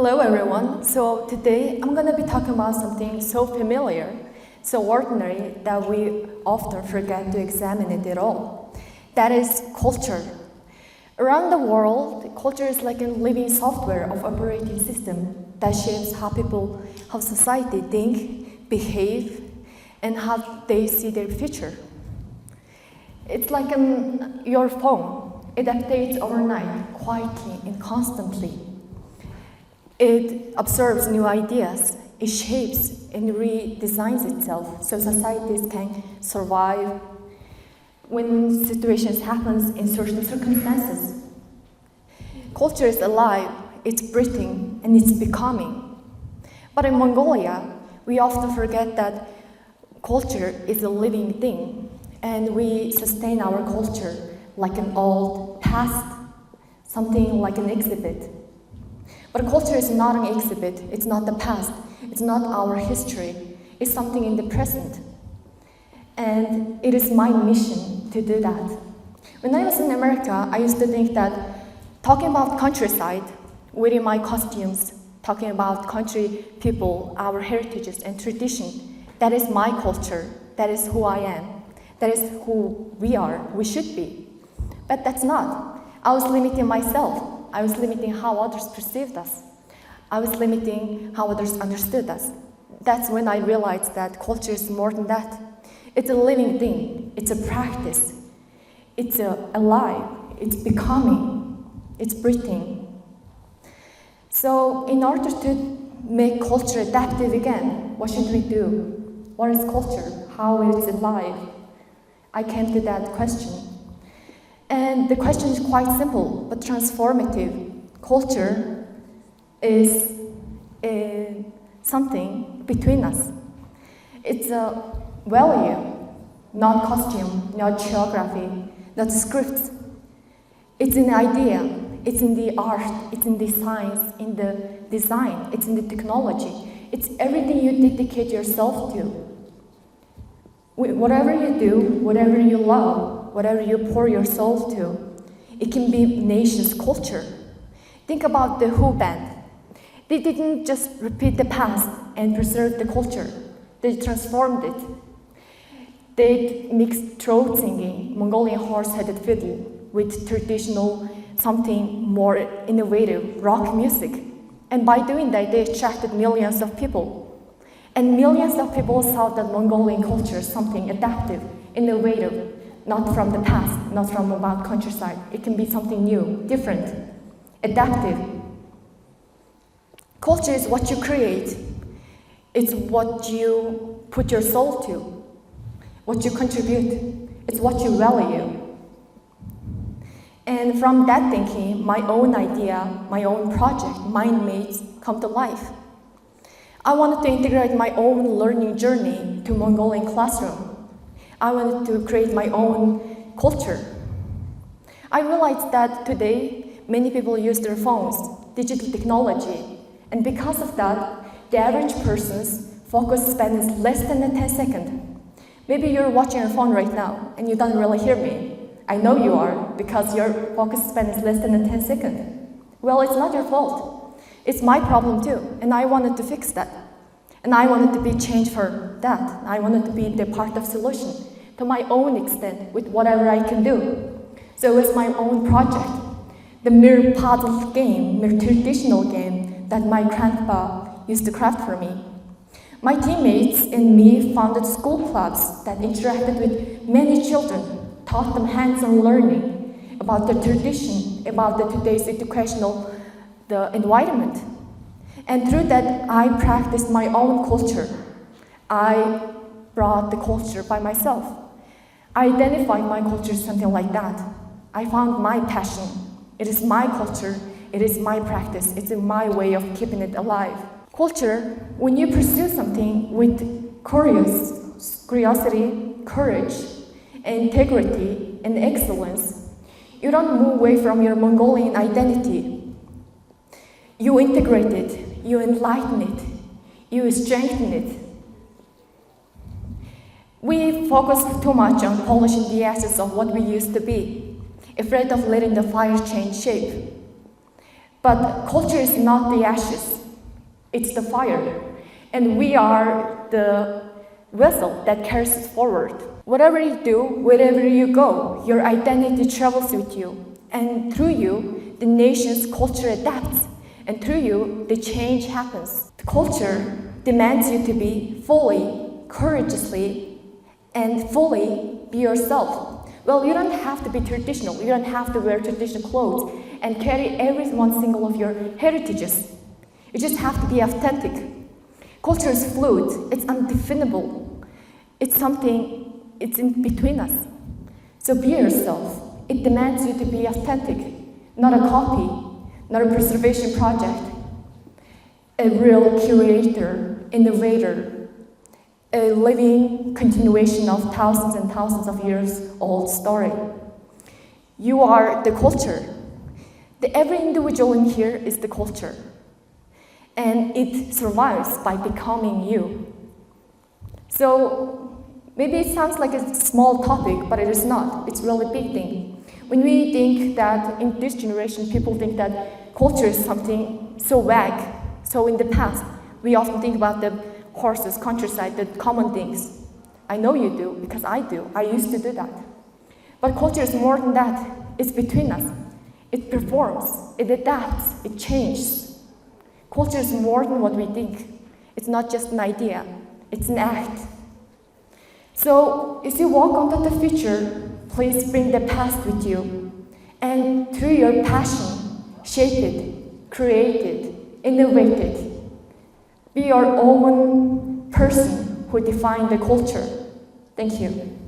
Hello everyone. So today I'm going to be talking about something so familiar, so ordinary that we often forget to examine it at all. That is culture. Around the world, culture is like a living software of operating system that shapes how people, how society think, behave, and how they see their future. It's like your phone. It updates overnight, quietly and constantly. It absorbs new ideas, it shapes and redesigns itself so societies can survive when situations happen in certain circumstances. Culture is alive, it's breathing, and it's becoming. But in Mongolia, we often forget that culture is a living thing, and we sustain our culture like an old past, something like an exhibit. But culture is not an exhibit, it's not the past, it's not our history, it's something in the present. And it is my mission to do that. When I was in America, I used to think that talking about countryside, wearing my costumes, talking about country people, our heritages and tradition, that is my culture, that is who I am, that is who we are, we should be. But that's not. I was limiting myself. I was limiting how others perceived us. I was limiting how others understood us. That's when I realized that culture is more than that. It's a living thing. It's a practice. It's alive. It's becoming. It's breathing. So in order to make culture adaptive again, what should we do? What is culture? How is it alive? I came to that question. And the question is quite simple, but transformative. Culture is something between us. It's a value, not costume, not geography, not scripts. It's an idea, it's in the art, it's in the science, in the design, it's in the technology. It's everything you dedicate yourself to. Whatever you do, whatever you love, whatever you pour your soul to, it can be nation's culture. Think about the Who band. They didn't just repeat the past and preserve the culture. They transformed it. They mixed throat singing, Mongolian horse-headed fiddle, with traditional, something more innovative, rock music. And by doing that, they attracted millions of people. And millions of people saw that Mongolian culture is something adaptive, innovative, not from the past, not from about countryside. It can be something new, different, adaptive. Culture is what you create. It's what you put your soul to, what you contribute. It's what you value. And from that thinking, my own idea, my own project, MindMaze, come to life. I wanted to integrate my own learning journey to Mongolian classroom. I wanted to create my own culture. I realized that today, many people use their phones, digital technology, and because of that, the average person's focus span is less than 10 seconds. Maybe you're watching your phone right now, and you don't really hear me. I know you are, because your focus span is less than 10 seconds. Well, it's not your fault. It's my problem too, and I wanted to fix that. And I wanted to be changed for that. I wanted to be the part of solution to my own extent with whatever I can do. So it was my own project, the mere puzzle game, mere traditional game that my grandpa used to craft for me. My teammates and me founded school clubs that interacted with many children, taught them hands-on learning about the tradition, about the today's educational environment. And through that, I practiced my own culture. I brought the culture by myself. I identified my culture as something like that. I found my passion. It is my culture. It is my practice. It's my way of keeping it alive. Culture, when you pursue something with curiosity, courage, integrity, and excellence, you don't move away from your Mongolian identity. You integrate it, you enlighten it, you strengthen it. We focus too much on polishing the ashes of what we used to be, afraid of letting the fire change shape. But culture is not the ashes. It's the fire. And we are the vessel that carries it forward. Whatever you do, wherever you go, your identity travels with you. And through you, the nation's culture adapts. And through you, the change happens. The culture demands you to be fully, courageously, and fully be yourself. Well, you don't have to be traditional. You don't have to wear traditional clothes and carry every one single of your heritages. You just have to be authentic. Culture is fluid. It's undefinable. It's something, it's in between us. So be yourself. It demands you to be authentic, not a copy, not a preservation project, a real curator, innovator, a living continuation of thousands and thousands of years old story. You are the culture. Every individual in here is the culture. And it survives by becoming you. So maybe it sounds like a small topic, but it is not. It's a really big thing. When we think that in this generation, people think that culture is something so vague. So in the past, we often think about the horses, countryside, the common things. I know you do, because I do. I used to do that. But culture is more than that. It's between us. It performs, it adapts, it changes. Culture is more than what we think. It's not just an idea, it's an act. So as you walk onto the future, please bring the past with you. And through your passion, shape it, create it, innovate it. Be your own person who defines the culture. Thank you.